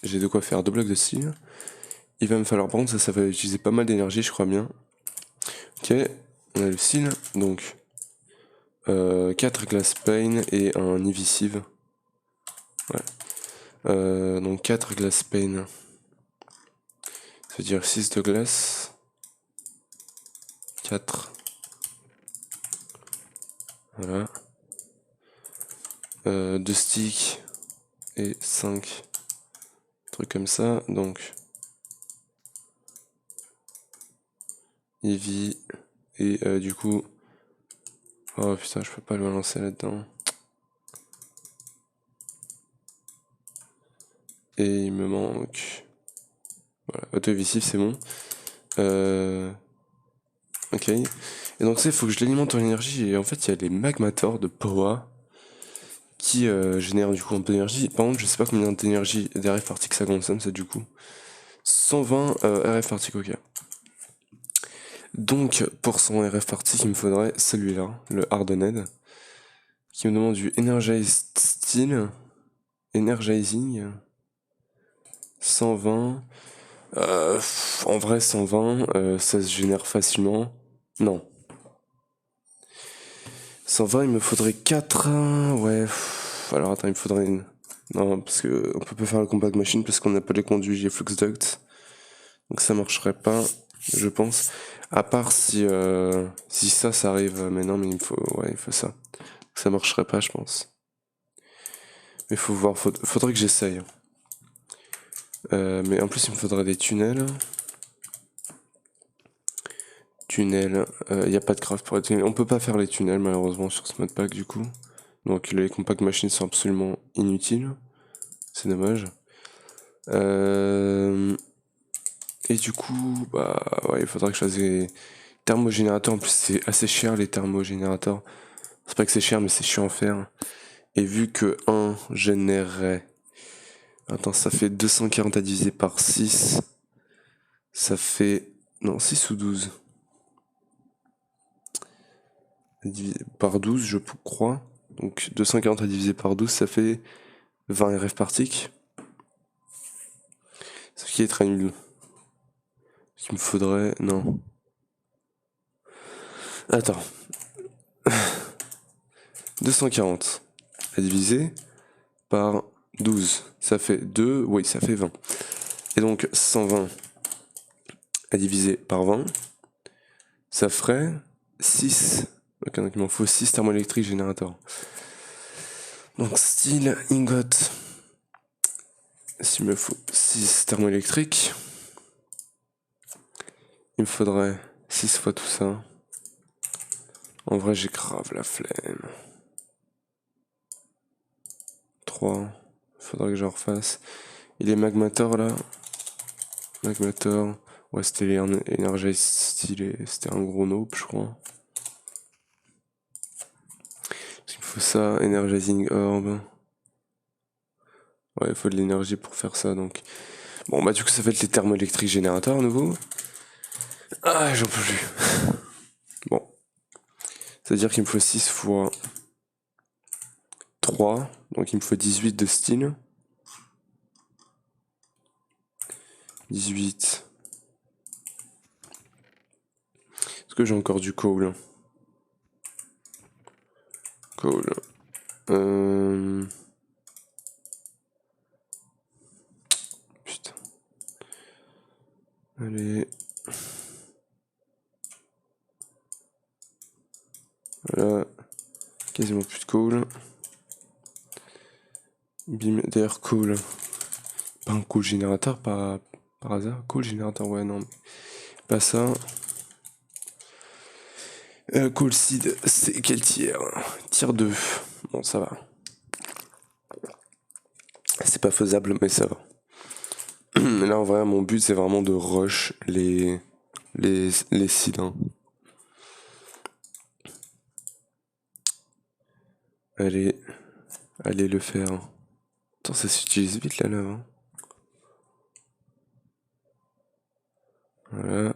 J'ai de quoi faire 2 blocs de style. Il va me falloir prendre ça va utiliser pas mal d'énergie, je crois bien. Ok, on a le style, donc 4 glass pane et un evasive. Ouais. Donc 4 glass pane. Ça veut dire 6 de glace. 4. Voilà. 2 sticks et 5 trucs comme ça. Donc Eevee et du coup... Oh putain, je peux pas le balancer là-dedans. Et il me manque... Voilà, auto-évicif c'est bon. Ok. Et donc ça, il faut que je l'alimente en énergie. Et en fait, il y a les magmators de Powa qui génèrent du coup un peu d'énergie. Par contre, je sais pas combien d'énergie d'RF party que ça consomme, ça du coup. 120 RF party, ok. Donc, pour son RF party, il me faudrait celui-là, le Hardened, qui me demande du Energized Steel, Energizing, 120. En vrai, 120, ça se génère facilement. Non. 120, il me faudrait 4. Ouais. Alors attends, il me faudrait une. Non, parce que on peut pas faire la compact machine parce qu'on n'a pas les conduits et flux duct. Donc ça marcherait pas, je pense. À part si ça arrive. Mais non, mais il faut ça. Ça marcherait pas, je pense. Mais faut voir, faudrait que j'essaye. Mais en plus, il me faudrait des tunnels. Tunnel, il n'y a pas de craft pour les tunnels. On peut pas faire les tunnels malheureusement sur ce modpack du coup. Donc les compact machines sont absolument inutiles. C'est dommage. Et du coup, bah ouais, il faudra que je fasse des thermogénérateurs. En plus, c'est assez cher les thermogénérateurs. C'est pas que c'est cher, mais c'est chiant à faire. Et vu que 1 générerait... Attends, ça fait 240 à diviser par 6. Ça fait... Non, 6 ou 12 divisé par 12, je crois. Donc 240 à diviser par 12, ça fait 20 RF par tick. Ce qui est très nul. Ce qu'il me faudrait... Non. Attends. 240 à diviser par 12. Ça fait 2, oui, ça fait 20. Et donc 120 à diviser par 20, ça ferait 6. Ok, donc il m'en faut 6 thermoélectriques générateurs. Donc steel, ingot. S'il me faut 6 thermoélectriques, il me faudrait 6 fois tout ça. En vrai, j'ai grave la flemme. 3. Faudrait que je refasse. Il est magmator là. Magmator. Ouais, c'était les Energize stylé. C'était un gros nope, je crois. Il me faut ça. Energizing Orb. Ouais, il faut de l'énergie pour faire ça donc. Bon, bah, du coup, ça va être les thermoélectriques générateurs à nouveau. Ah, j'en peux plus. Bon. C'est-à-dire qu'il me faut 6 fois 3. Donc, il me faut 18 de steel. 18. Est-ce que j'ai encore du coal? Coal. Putain. Allez. Voilà. Quasiment plus de coal. Bim. D'ailleurs, coal. Pas un coal générateur, pas par hasard. Coal générateur, ouais, non. Pas ça. Coal seed, c'est quel tiers? Tier 2. Bon, ça va. C'est pas faisable, mais ça va. Là, en vrai, mon but, c'est vraiment de rush les seeds. Hein. Allez le faire. Attends, ça s'utilise vite la lave. Hein. Voilà.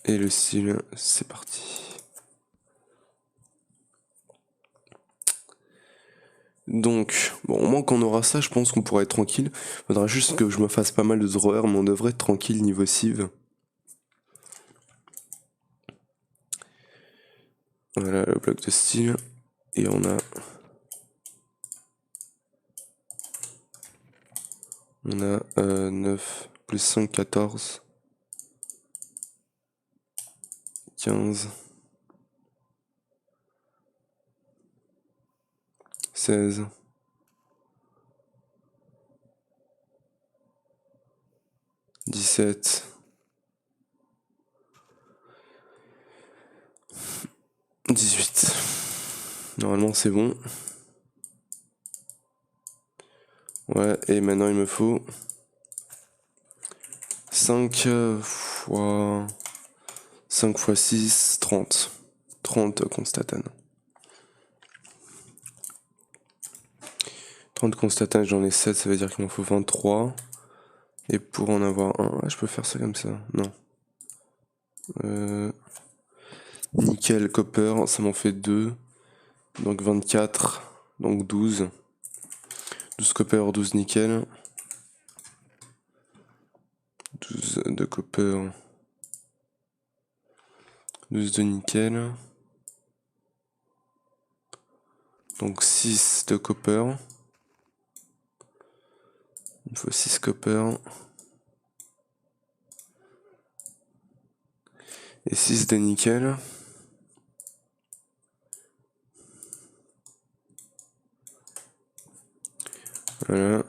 Et le style, c'est parti. Donc, bon, au moins qu'on aura ça, je pense qu'on pourra être tranquille. Faudra juste que je me fasse pas mal de drawers, mais on devrait être tranquille niveau civ. Voilà le bloc de style. Et on a 9 plus 5, 14. 15. 16. 17. 18. Normalement c'est bon. Ouais, et maintenant il me faut 5 fois 5 fois 6, 30. 30 constatane. 30 constatane, j'en ai 7, ça veut dire qu'il m'en faut 23. Et pour en avoir un, ah, je peux faire ça comme ça. Non. Nickel, copper, ça m'en fait 2. Donc 24. Donc 12. 12 copper, 12 nickel. 12 de copper. 12 de nickel. Donc 6 de copper. Il me faut 6 copper. Et 6 de nickel. Voilà.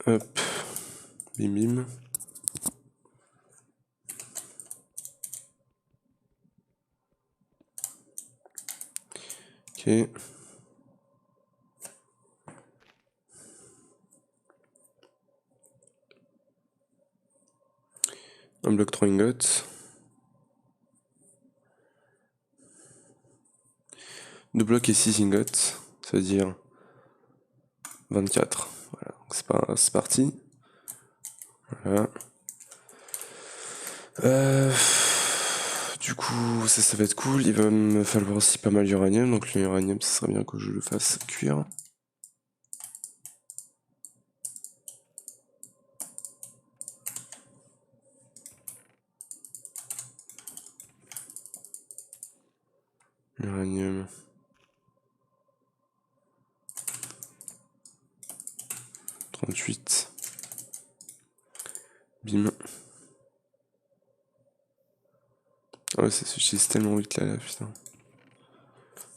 Hop. Bim bim. Ok. Un bloc 3 ingots. 2 blocs et 6 ingots. Ça veut dire 24. Voilà, c'est parti. Voilà. Du coup, ça va être cool. Il va me falloir aussi pas mal d'uranium. Donc l'uranium, ça serait bien que je le fasse cuire. L'uranium. 38. Bim. Ah ouais, ça s'utilise tellement vite là, putain.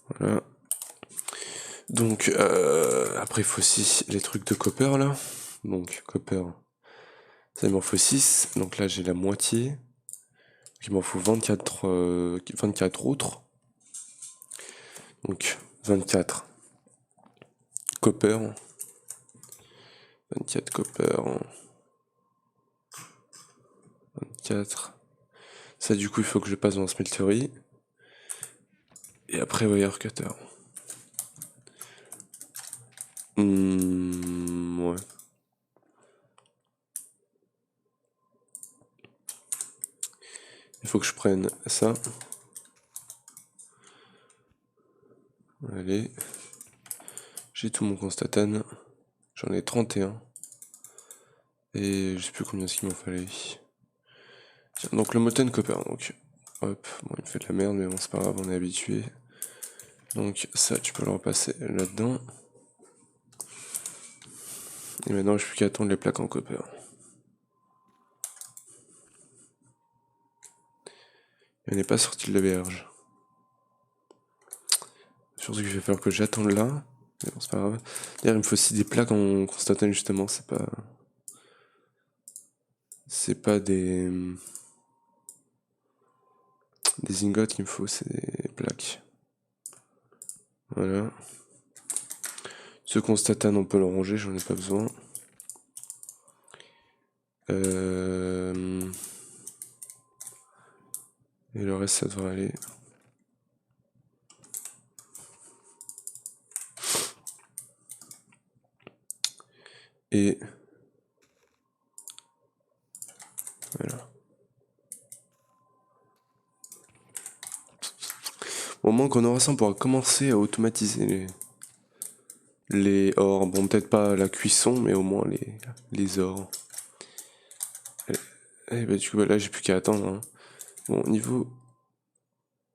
Voilà. Donc, après, il faut aussi les trucs de copper là. Donc, copper, ça il m'en faut 6. Donc là, j'ai la moitié. Donc, il m'en faut 24 autres. Donc, 24 copper. 24 copper. 24. Ça, du coup, il faut que je passe dans smeltery. Et après, wire cutter. Ouais. Il faut que je prenne ça. Allez. J'ai tout mon constatane. J'en ai 31. Et je sais plus combien il m'en fallait. Tiens, donc le molten copper, donc. Hop, bon il me fait de la merde, mais bon c'est pas grave, on est habitué. Donc ça tu peux le repasser là-dedans. Et maintenant je n'ai plus qu'à attendre les plaques en copper. Et on n'est pas sorti de l'auberge. Surtout qu'il va falloir que j'attende là. Mais bon c'est pas grave. D'ailleurs il me faut aussi des plaques en constatane justement, c'est pas. C'est pas des ingots qu'il me faut, c'est des plaques. Voilà. Ce constatane on peut le ranger, j'en ai pas besoin. Et le reste ça devrait aller. Et voilà. Au moment qu'on aura ça, on pourra commencer à automatiser les ors. Bon, peut-être pas la cuisson, mais au moins les ors. Et bah, du coup, bah, là, j'ai plus qu'à attendre. Hein. Bon, niveau.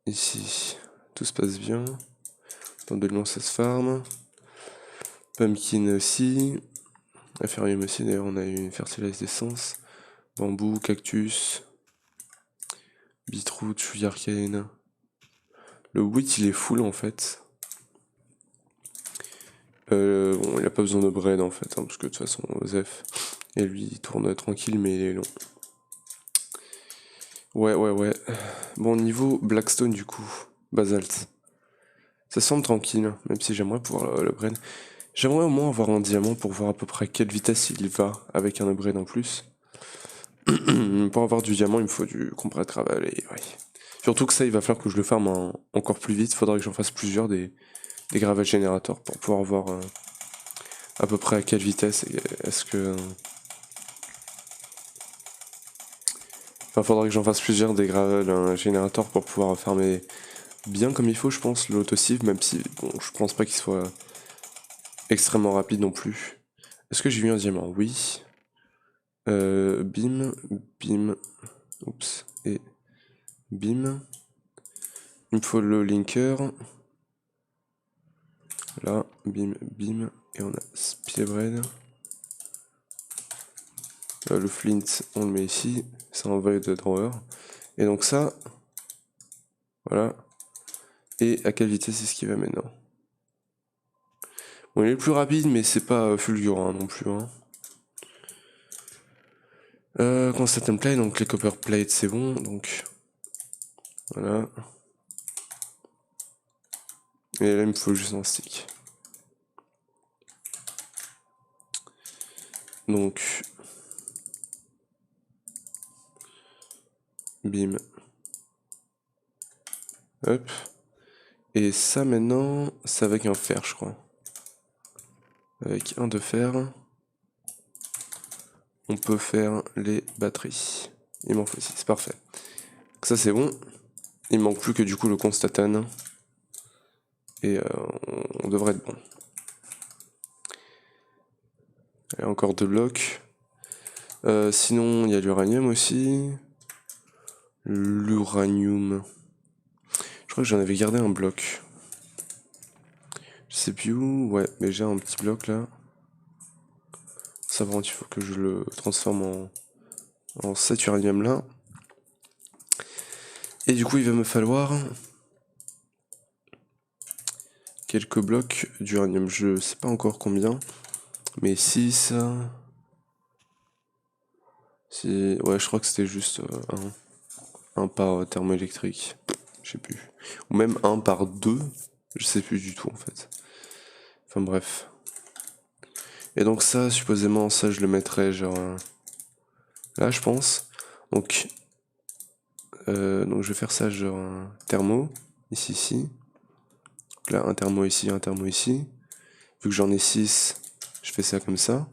Ici, tout se passe bien. Dans de l'eau, ça se farm. Pumpkin aussi. Apherium aussi, d'ailleurs, on a eu une fertilise d'essence. Bambou, cactus. Beetroot, sugarcane. Le wheat, il est full en fait. Bon, il a pas besoin de bread en fait, hein, parce que de toute façon, Osef, et lui, il tourne tranquille, mais il est long. Ouais. Bon, niveau Blackstone, du coup, Basalt. Ça semble tranquille, même si j'aimerais pouvoir le upgrade. J'aimerais au moins avoir un diamant pour voir à peu près quelle vitesse il va avec un upgrade en plus. Pour avoir du diamant, il me faut du combat de travail, et ouais. Surtout que ça, il va falloir que je le farme encore plus vite. Faudrait que j'en fasse plusieurs des gravage générateurs pour pouvoir voir à peu près à quelle vitesse est-ce que. Enfin, faudrait que j'en fasse plusieurs des gravel générateurs pour pouvoir farmer bien comme il faut, je pense, l'autosieve, même si bon, je pense pas qu'il soit extrêmement rapide non plus. Est-ce que j'ai vu un diamant? Oui. Bim, bim, oups, et bim. Il me faut le linker. Là, bim, bim, et on a speedbread. Le flint, on le met ici, c'est un void drawer. Et donc ça, voilà. Et à quelle vitesse est-ce qu'il va maintenant? Bon, il est plus rapide, mais c'est pas fulgurant non plus. Hein. Constant plate, donc les copper plates c'est bon, donc voilà. Et là il me faut juste un stick. Donc bim. Hop. Et ça maintenant, c'est avec un fer je crois. Avec un de fer, on peut faire les batteries. Il m'en faut 6, parfait. Donc ça c'est bon. Il manque plus que du coup le constatane. Et on devrait être bon. Et encore 2 blocs. Sinon, il y a l'uranium aussi. L'uranium. Je crois que j'en avais gardé un bloc. Je sais plus où. Ouais, mais j'ai un petit bloc là. Ça, par contre, il faut que je le transforme en cet uranium là. Et du coup, il va me falloir quelques blocs d'uranium. Je sais pas encore combien. Mais 6. Si... Ouais, je crois que c'était juste un par thermoélectrique. Je sais plus. Ou même un par 2. Je sais plus du tout en fait. Enfin bref. Et donc ça, supposément, ça je le mettrais genre là, je pense. Donc je vais faire ça genre un thermo, ici. Donc là, un thermo ici, un thermo ici. Vu que j'en ai 6, je fais ça comme ça.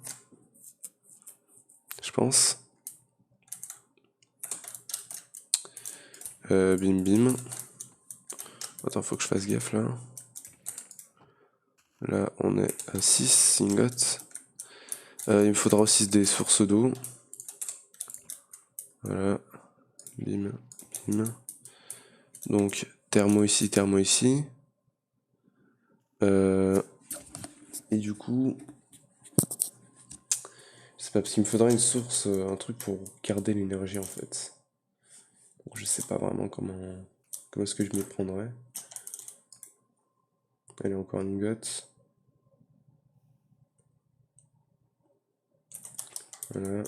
Je pense. Bim bim. Attends, faut que je fasse gaffe là. Là, on est à 6 ingots. Il me faudra aussi des sources d'eau. Voilà. Bim, bim. Donc, thermo ici, thermo ici. Et du coup, je sais pas, parce qu'il me faudra une source, un truc pour garder l'énergie en fait. Donc, je sais pas vraiment comment est-ce que je m'y prendrais. Allez, encore un ingot. Voilà.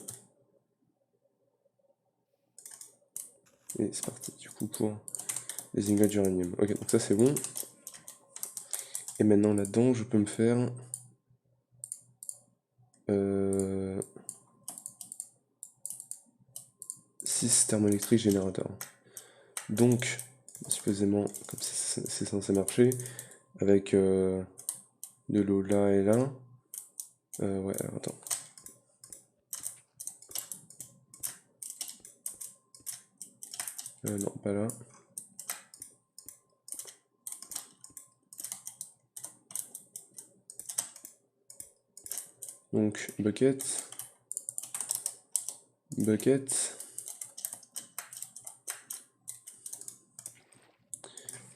Et c'est parti du coup pour les ingots d'uranium. Ok, donc ça c'est bon. Et maintenant là-dedans, je peux me faire 6 thermoélectriques générateurs. Donc, supposément, comme c'est censé marcher, avec de l'eau là et là. Ouais, alors attends. Non, pas là. Donc, bucket. Bucket.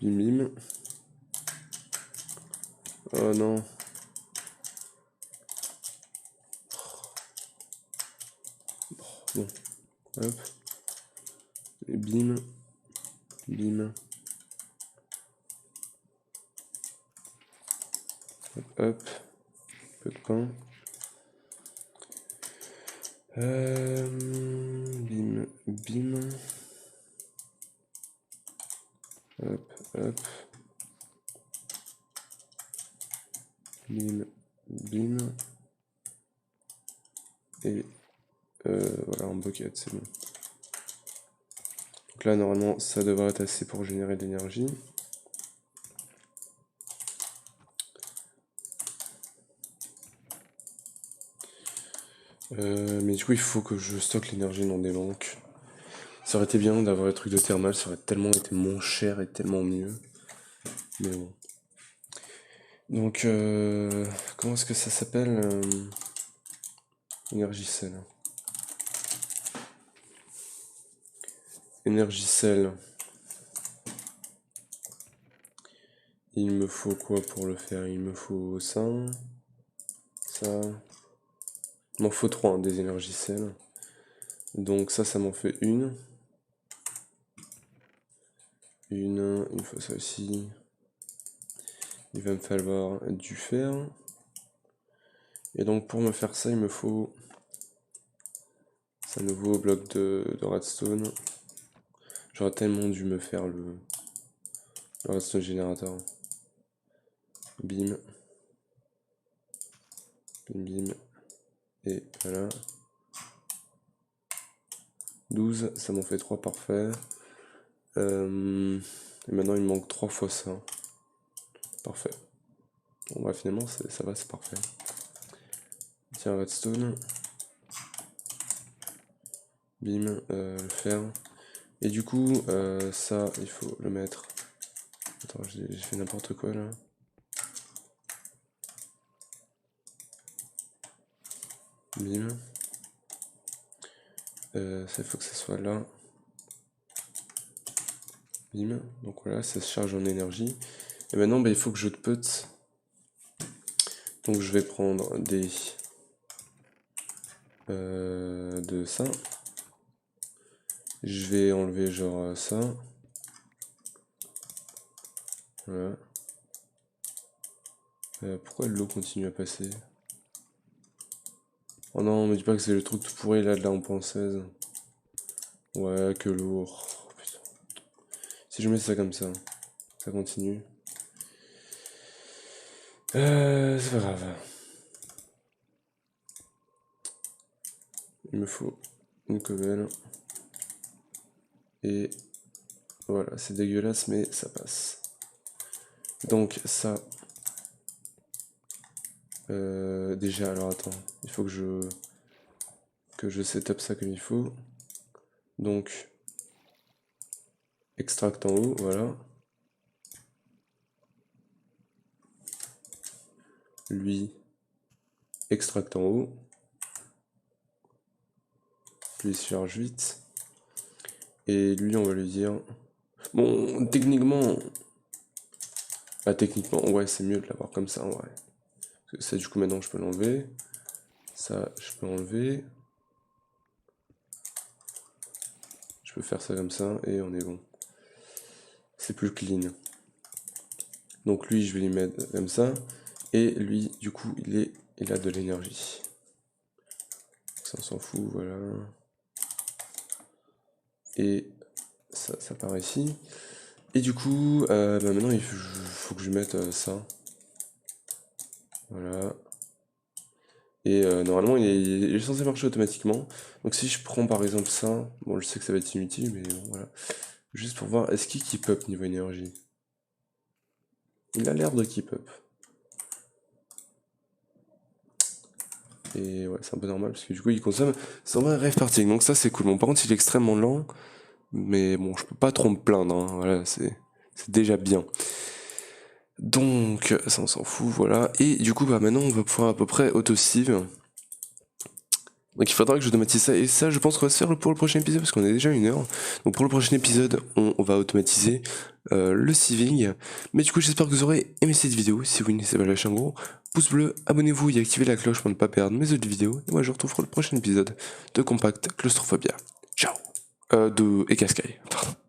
Bim bim. Oh non. Bon. Hop. Et bim. Bim. Hop, hop. Peu de pain. Bim. Bim. Hop, hop. Bim. Bim. Et voilà, en bucket, c'est bon. Donc là, normalement, ça devrait être assez pour générer de l'énergie. Mais du coup, il faut que je stocke l'énergie dans des banques. Ça aurait été bien d'avoir les trucs de thermal, ça aurait tellement été moins cher et tellement mieux. Mais bon. Donc, comment est-ce que ça s'appelle Énergicell. Énergicell. Il me faut quoi pour le faire? Il me faut ça. Ça. Il m'en faut 3 des énergicelles. Donc ça m'en fait une. Il me faut ça aussi. Il va me falloir du fer. Et donc pour me faire ça, il me faut un nouveau bloc de redstone. J'aurais tellement dû me faire le redstone générateur. Bim. Bim bim. Et voilà. 12, ça m'en fait 3, parfait. Et maintenant il me manque 3 fois ça. Parfait. Bon bah finalement ça va, c'est parfait. Tiens, redstone. Bim, le fer. Et du coup, ça, il faut le mettre. Attends, j'ai fait n'importe quoi là. Bim. Ça, il faut que ça soit là. Bim. Donc voilà, ça se charge en énergie. Et maintenant, bah, il faut que je put. Donc je vais prendre des... de ça. Je vais enlever genre ça. Voilà. Pourquoi l'eau continue à passer? Oh non, me dis pas que c'est le truc tout pourri là de la lampe en 16. Ouais, que lourd. Oh, putain. Si je mets ça comme ça continue. C'est pas grave. Il me faut une cobble. Et voilà, c'est dégueulasse, mais ça passe. Donc ça... déjà, alors attends, il faut que je setup ça comme il faut. Donc, extract en haut, voilà. Lui, extract en haut. Lui, il se charge vite. Et lui, on va lui dire... Bon, techniquement... Bah, techniquement, ouais, c'est mieux de l'avoir comme ça, en vrai. Parce que ça, du coup, maintenant, je peux l'enlever. Ça, je peux enlever. Je peux faire ça comme ça, et on est bon. C'est plus clean. Donc lui, je vais lui mettre comme ça. Et lui, du coup, il a de l'énergie. Ça, on s'en fout, voilà. Et ça part ici. Et du coup, bah maintenant, il faut que je mette ça. Voilà. Et normalement, il est censé marcher automatiquement. Donc si je prends par exemple ça, bon, je sais que ça va être inutile, mais bon, voilà. Juste pour voir, est-ce qu'il keep up niveau énergie? Il a l'air de keep up. Et ouais, c'est un peu normal, parce que du coup, il consomme 120 rêve parting. Donc ça, c'est cool. Bon, par contre, il est extrêmement lent. Mais bon, je peux pas trop me plaindre, hein. Voilà, c'est déjà bien. Donc, ça on s'en fout, voilà. Et du coup, bah maintenant, on va pouvoir à peu près auto-sieve. Donc il faudra que j'automatise ça, et ça je pense qu'on va se faire pour le prochain épisode, parce qu'on est déjà 1 heure. Donc pour le prochain épisode, on va automatiser le sieving. Mais du coup j'espère que vous aurez aimé cette vidéo. Si oui, n'hésitez pas à lâcher un gros pouce bleu, abonnez-vous et activez la cloche pour ne pas perdre mes autres vidéos. Et moi je vous retrouve pour le prochain épisode de Compact Claustrophobia. Ciao. Et Cascaille, pardon.